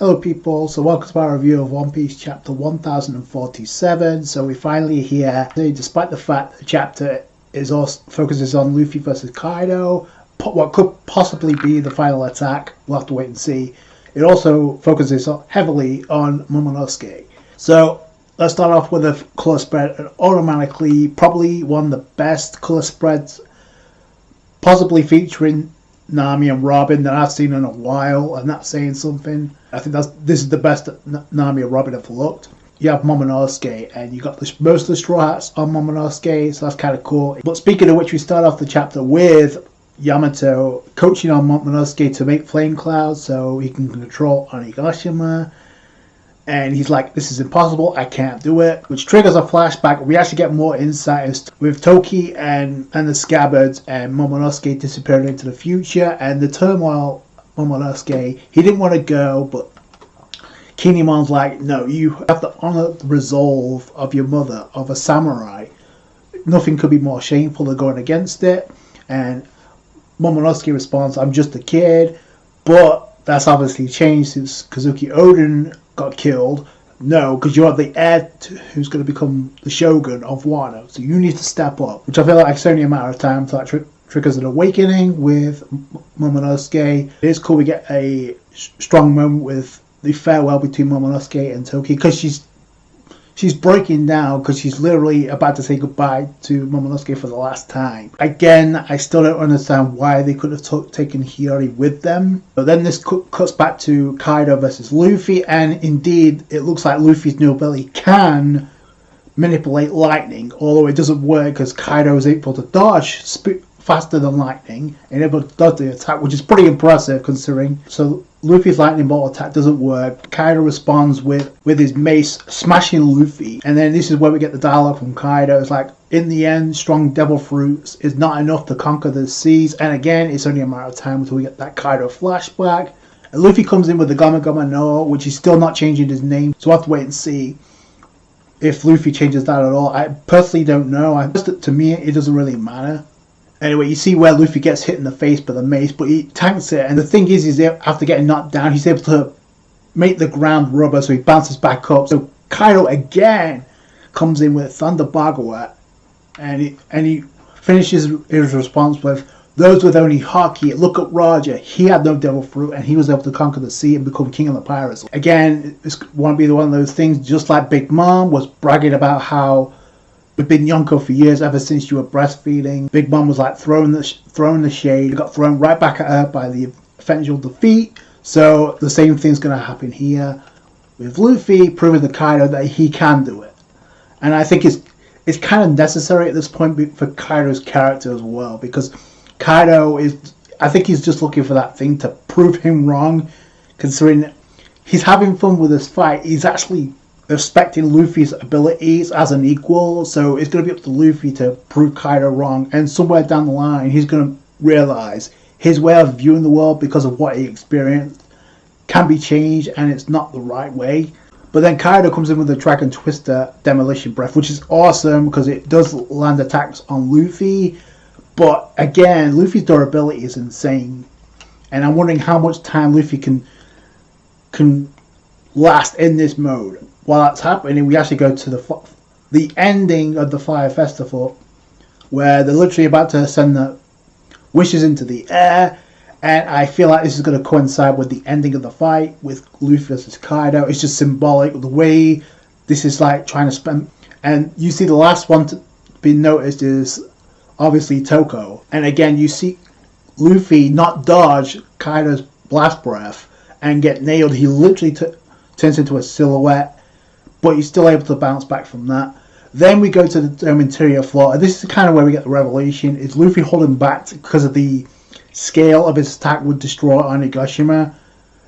Hello people, so welcome to our review of One Piece chapter 1047. So we finally here, despite the fact that the chapter is also focuses on Luffy versus Kaido, what could possibly be the final attack, we'll have to wait and see. It also focuses heavily on Momonosuke. So let's start off with a colour spread, and automatically probably one of the best colour spreads, possibly featuring Nami and Robin that I've seen in a while, and that's saying something. I think this is the best that Nami and Robin have looked. You have Momonosuke, and you got most of the Straw Hats on Momonosuke, so that's kind of cool. But speaking of which, we start off the chapter with Yamato coaching on Momonosuke to make flame clouds so he can control Onigashima. And he's like, this is impossible, I can't do it. Which triggers a flashback. We actually get more insight with Toki and the Scabbards and Momonosuke disappearing into the future. And the turmoil, Momonosuke, he didn't want to go, but Kinemon's like, no, you have to honour the resolve of your mother, of a samurai. Nothing could be more shameful than going against it. And Momonosuke responds, I'm just a kid. But that's obviously changed since Kazuki Oden got killed. No, because you're the heir who's going to become the shogun of Wano, so you need to step up, which I feel like it's only a matter of time until that triggers an awakening with Momonosuke. It is cool we get a strong moment with the farewell between Momonosuke and Toki, because she's breaking down, because she's literally about to say goodbye to Momonosuke for the last time. Again, I still don't understand why they could have taken Hiyori with them. But then this cuts back to Kaido versus Luffy, and indeed, it looks like Luffy's new ability can manipulate lightning, although it doesn't work because Kaido is able to dodge faster than lightning and able to dodge the attack, which is pretty impressive considering. So Luffy's lightning bolt attack doesn't work. Kaido responds with his mace, smashing Luffy. And then this is where we get the dialogue from Kaido. It's like, in the end, strong devil fruits is not enough to conquer the seas. And again, it's only a matter of time until we get that Kaido flashback. And Luffy comes in with the Gama Gama no, which is still not changing his name. So we'll have to wait and see if Luffy changes that at all. I personally don't know. To me, it doesn't really matter. Anyway, you see where Luffy gets hit in the face by the mace, but he tanks it. And the thing is after getting knocked down, he's able to make the ground rubber, so he bounces back up. So Kaido again comes in with Thunder Bagua, and he finishes his response with, those with only Haki, look at Roger. He had no devil fruit, and he was able to conquer the sea and become king of the pirates. Again, it's want to be one of those things, just like Big Mom was bragging about how we've been Yonko for years, ever since you were breastfeeding. Big Mom was like throwing the shade. It got thrown right back at her by the eventual defeat. So the same thing's going to happen here with Luffy, proving to Kaido that he can do it. And I think it's kind of necessary at this point for Kaido's character as well, because Kaido I think he's just looking for that thing to prove him wrong, considering he's having fun with this fight. He's actually respecting Luffy's abilities as an equal, so it's going to be up to Luffy to prove Kaido wrong, and somewhere down the line he's going to realize his way of viewing the world because of what he experienced can be changed, and it's not the right way. But then Kaido comes in with the Dragon Twister Demolition Breath, which is awesome because it does land attacks on Luffy, but again, Luffy's durability is insane, and I'm wondering how much time Luffy can last in this mode. While that's happening, we actually go to the ending of the Fire Festival, where they're literally about to send the wishes into the air, and I feel like this is going to coincide with the ending of the fight with Luffy versus Kaido. It's just symbolic, the way this is like trying to spend. And you see the last one to be noticed is obviously Toko, and again you see Luffy not dodge Kaido's blast breath and get nailed. He literally turns into a silhouette, but he's still able to bounce back from that. Then we go to the dome interior floor, and this is kind of where we get the revelation. Is Luffy holding back because of the scale of his attack would destroy Onigashima?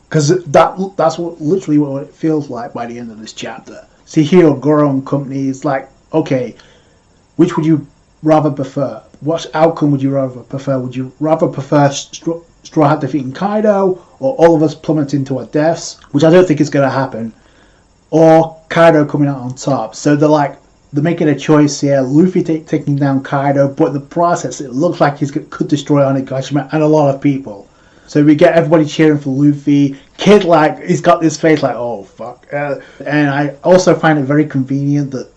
Because that's literally what it feels like by the end of this chapter. See here, Goro and company is like, okay, which would you rather prefer? What outcome would you rather prefer? Would you rather prefer Straw Hat defeating Kaido, or all of us plummeting to our deaths, which I don't think is going to happen, or Kaido coming out on top? So they're making a choice here. Luffy taking down Kaido, but in the process it looks like he could destroy Onigashima and a lot of people. So we get everybody cheering for Luffy. Kid, like, he's got this face like, oh, fuck. And I also find it very convenient that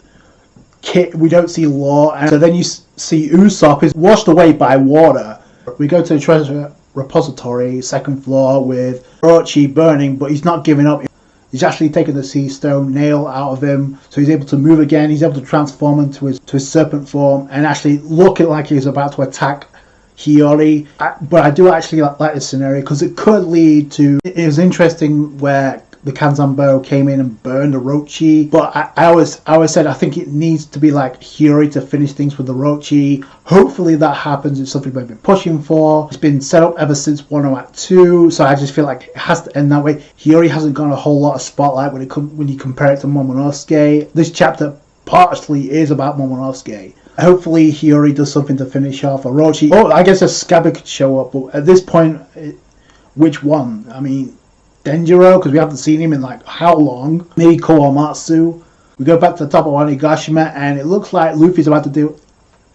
Kid, we don't see Law. And so then you see Usopp is washed away by water. We go to the treasure repository, second floor, with Orochi burning, but he's not giving up. He's actually taken the sea stone nail out of him, so he's able to move again. He's able to transform into his serpent form and actually looking like he's about to attack Hiyori. But I do actually like this scenario because it could lead to... It was interesting where the Kanzanbo came in and burned Orochi, but I always said I think it needs to be like Hiyori to finish things with Orochi. Hopefully that happens. It's something we've been pushing for. It's been set up ever since Wano Act 2, so I just feel like it has to end that way. Hiyori hasn't got a whole lot of spotlight when you compare it to Momonosuke. This chapter partially is about Momonosuke. Hopefully Hiyori does something to finish off Orochi. Oh, I guess a Scabber could show up, but at this point, which one? I mean, Denjiro, because we haven't seen him in like how long? Maybe Kowamatsu. We go back to the top of Onigashima, and it looks like Luffy's about to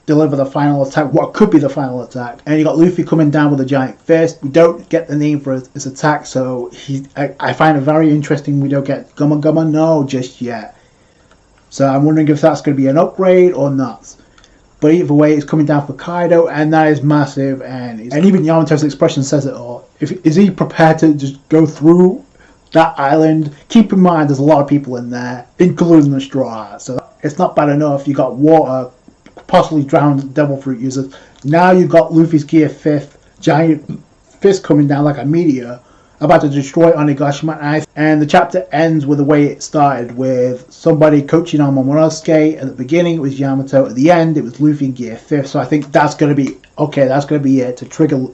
deliver the final attack, what could be the final attack. And you got Luffy coming down with a giant fist. We don't get the name for his attack, so I find it very interesting we don't get Gumma Gumma no just yet. So I'm wondering if that's going to be an upgrade or not. But either way, it's coming down for Kaido, and that is massive. And even Yamato's expression says it all. Is he prepared to just go through that island? Keep in mind, there's a lot of people in there, including the Straw Hats. So it's not bad enough. You got water, possibly drowned devil fruit users. Now you've got Luffy's Gear 5th giant fist coming down like a meteor, about to destroy Onigashima. And the chapter ends with the way it started, with somebody coaching on Momonosuke. At the beginning it was Yamato, at the end it was Luffy Gear 5th. So I think that's going to be okay. That's going to be it to trigger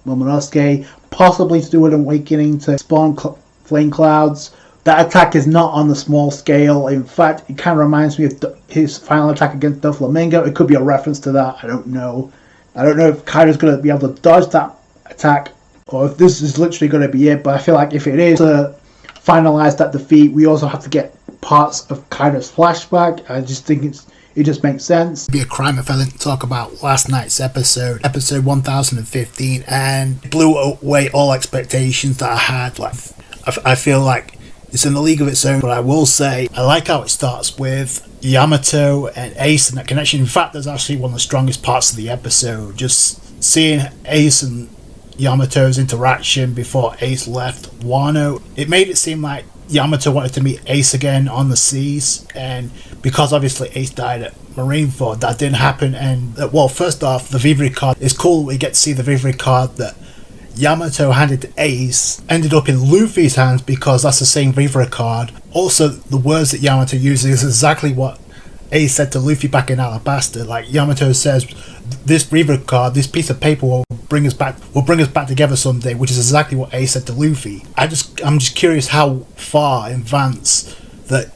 Momonosuke, possibly to do an awakening to spawn flame clouds. That attack is not on the small scale. In fact, it kind of reminds me of his final attack against Doflamingo. It could be a reference to that. I don't know. I don't know if Kaido's going to be able to dodge that attack, or if this is literally going to be it. But I feel like if it is to finalize that defeat, we also have to get parts of Kaido's flashback. I just think it just makes sense. It'd be a crime if I didn't talk about last night's episode 1015, and it blew away all expectations that I had. Like, I feel like it's in a league of its own, but I will say I like how it starts with Yamato and Ace and that connection. In fact, that's actually one of the strongest parts of the episode. Just seeing Ace and Yamato's interaction before Ace left Wano, it made it seem like Yamato wanted to meet Ace again on the seas, and because obviously Ace died at Marineford, that didn't happen. And well, first off, the Vivre card is cool. We get to see the Vivre card that Yamato handed to Ace ended up in Luffy's hands, because that's the same Vivre card. Also, the words that Yamato uses is exactly what Ace said to Luffy back in Alabasta. Like, Yamato says, this Vivre card, this piece of paper will bring us back together someday, which is exactly what Ace said to Luffy. I'm just curious how far in advance that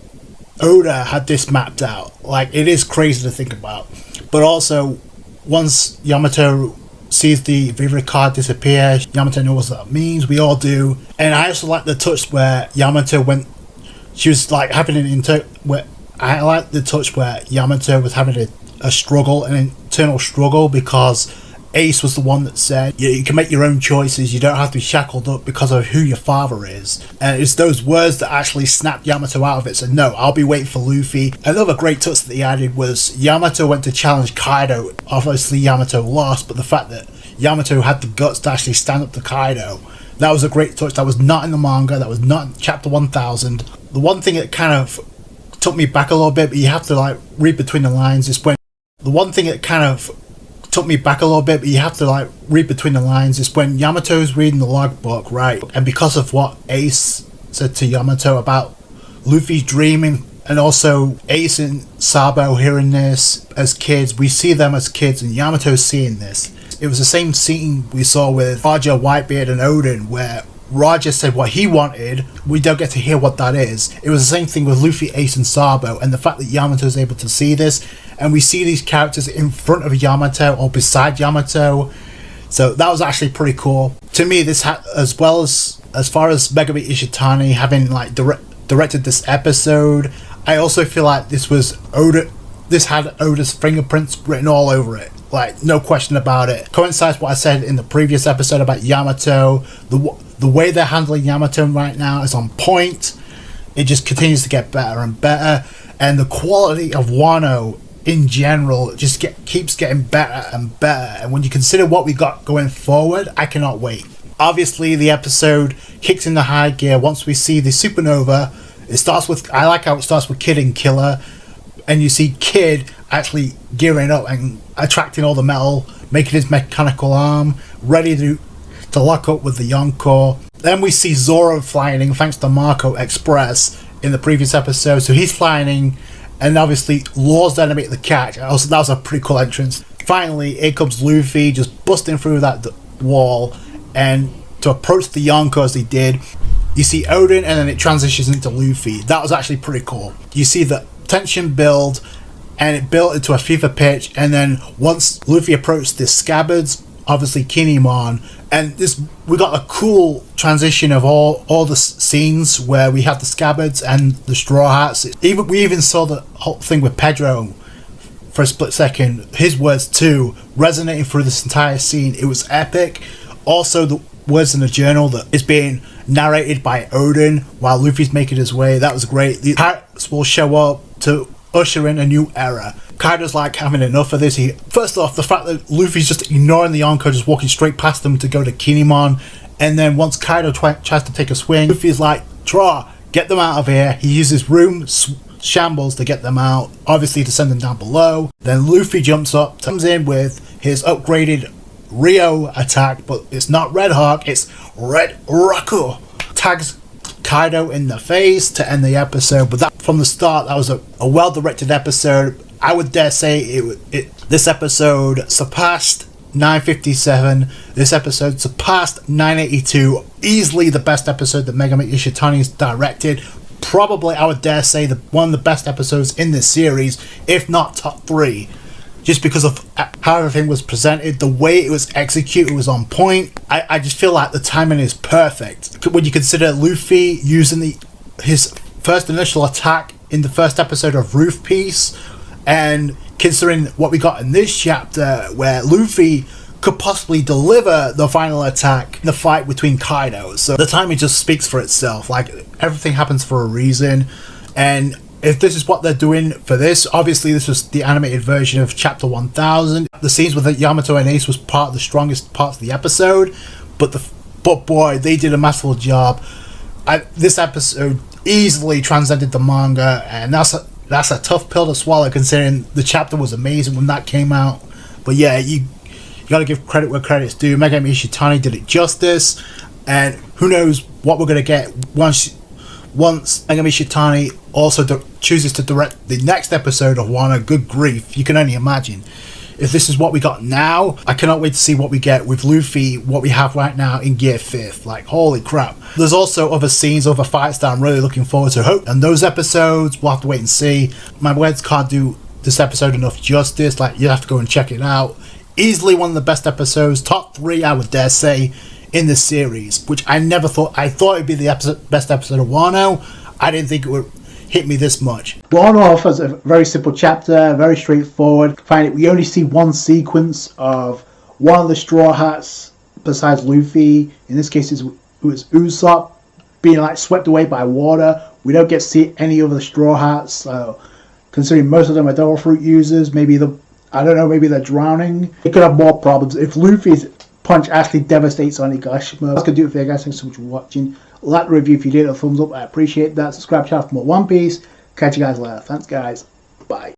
Oda had this mapped out. Like, it is crazy to think about. But also, once Yamato sees the Vivre card disappear, Yamato knows what that means. We all do. And I also like the touch where Yamato she was like having I like the touch where Yamato was having a struggle, an internal struggle, because Ace was the one that said, you can make your own choices, you don't have to be shackled up because of who your father is. And it's those words that actually snapped Yamato out of it. So no, I'll be waiting for Luffy. Another great touch that he added was Yamato went to challenge Kaido. Obviously Yamato lost, but the fact that Yamato had the guts to actually stand up to Kaido, that was a great touch. That was not in the manga, that was not in chapter 1000. The one thing that kind of took me back a little bit, but you have to like read between the lines, is when Yamato's reading the logbook, right? And because of what Ace said to Yamato about Luffy dreaming, and also Ace and Sabo hearing this as kids, we see them as kids, and Yamato's seeing this. It was the same scene we saw with Roger, Whitebeard, and Odin, where Roger said what he wanted. We don't get to hear what that is. It was the same thing with Luffy, Ace, and Sabo, and the fact that Yamato's able to see this, and we see these characters in front of Yamato or beside Yamato. So that was actually pretty cool. To me, this had, as far as Megami Ishitani having like directed this episode, I also feel like this was Oda. This had Oda's fingerprints written all over it. like no question about it. Coincides with what I said in the previous episode about Yamato. The way they're handling Yamato right now is on point. It just continues to get better and better, and the quality of Wano in general just keeps getting better and better. And when you consider what we got going forward, I cannot wait. Obviously, the episode kicks into high gear once we see the supernova. It starts with, I like how it starts with Kid and Killer, and you see Kid actually gearing up and attracting all the metal, making his mechanical arm ready to lock up with the Yonko. Then we see Zoro flying in thanks to Marco Express in the previous episode. So he's flying in, and obviously Law's there to make the catch. That was a pretty cool entrance. Finally, here comes Luffy just busting through that wall, and to approach the Yonko as he did, you see Odin, and then it transitions into Luffy. That was actually pretty cool. You see the tension build, and it built into a fever pitch, and then once Luffy approached the scabbards, obviously Kinemon, and we got a cool transition of all the scenes where we have the scabbards and the straw hats. We even saw the whole thing with Pedro for a split second, his words too, resonating through this entire scene. It was epic. Also, the words in the journal that is being narrated by Odin while Luffy's making his way, that was great. The pirates will show up to usher in a new era. Kaido's like having enough of this. First off, the fact that Luffy's just ignoring the Yonko, just walking straight past them to go to Kinemon, and then once Kaido tries to take a swing, Luffy's like, "Draw, get them out of here." He uses room shambles to get them out, obviously to send them down below. Then Luffy jumps up, comes in with his upgraded Rio attack, but it's not Red Hawk, it's Red Raku. Tags Kaido in the face to end the episode. But that, from the start, that was a well-directed episode. I would dare say this episode surpassed 957. This episode surpassed 982. Easily the best episode that Megami Ishitani has directed. Probably, I would dare say, one of the best episodes in this series, if not top 3. Just because of how everything was presented, the way it was executed was on point. I just feel like the timing is perfect. When you consider Luffy using his first initial attack in the first episode of Roof Piece, and considering what we got in this chapter where Luffy could possibly deliver the final attack in the fight between Kaido. So the timing just speaks for itself. Like, everything happens for a reason, and if this is what they're doing for this, obviously this was the animated version of chapter 1000. The scenes with Yamato and Ace was part of the strongest parts of the episode, but boy, they did a masterful job. This episode easily transcended the manga, and that's a tough pill to swallow considering the chapter was amazing when that came out. But yeah, you gotta give credit where credit's due. Megami Ishitani did it justice, and who knows what we're gonna get once Megami Ishitani also chooses to direct the next episode of Wano. Good grief, you can only imagine. If this is what we got now, I cannot wait to see what we get with Luffy, what we have right now in Gear 5th. Like, holy crap. There's also other scenes, other fights that I'm really looking forward to. And those episodes, we'll have to wait and see. My words can't do this episode enough justice. Like, you have to go and check it out. Easily one of the best episodes, top 3 I would dare say, in this series, which I thought it'd be the best episode of Wano. I didn't think it would hit me this much. Wano offers a very simple chapter, very straightforward. We only see one sequence of one of the Straw Hats besides Luffy. In this case, it was Usopp being like swept away by water. We don't get to see any of the Straw Hats. So, considering most of them are Devil Fruit users, maybe they're drowning. It could have more problems if Luffy's punch actually devastates Onigashima. That's going to do it for you guys. Thanks so much for watching. Like the review if you did, a thumbs up. I appreciate that. Subscribe to the channel for more One Piece. Catch you guys later. Thanks, guys. Bye.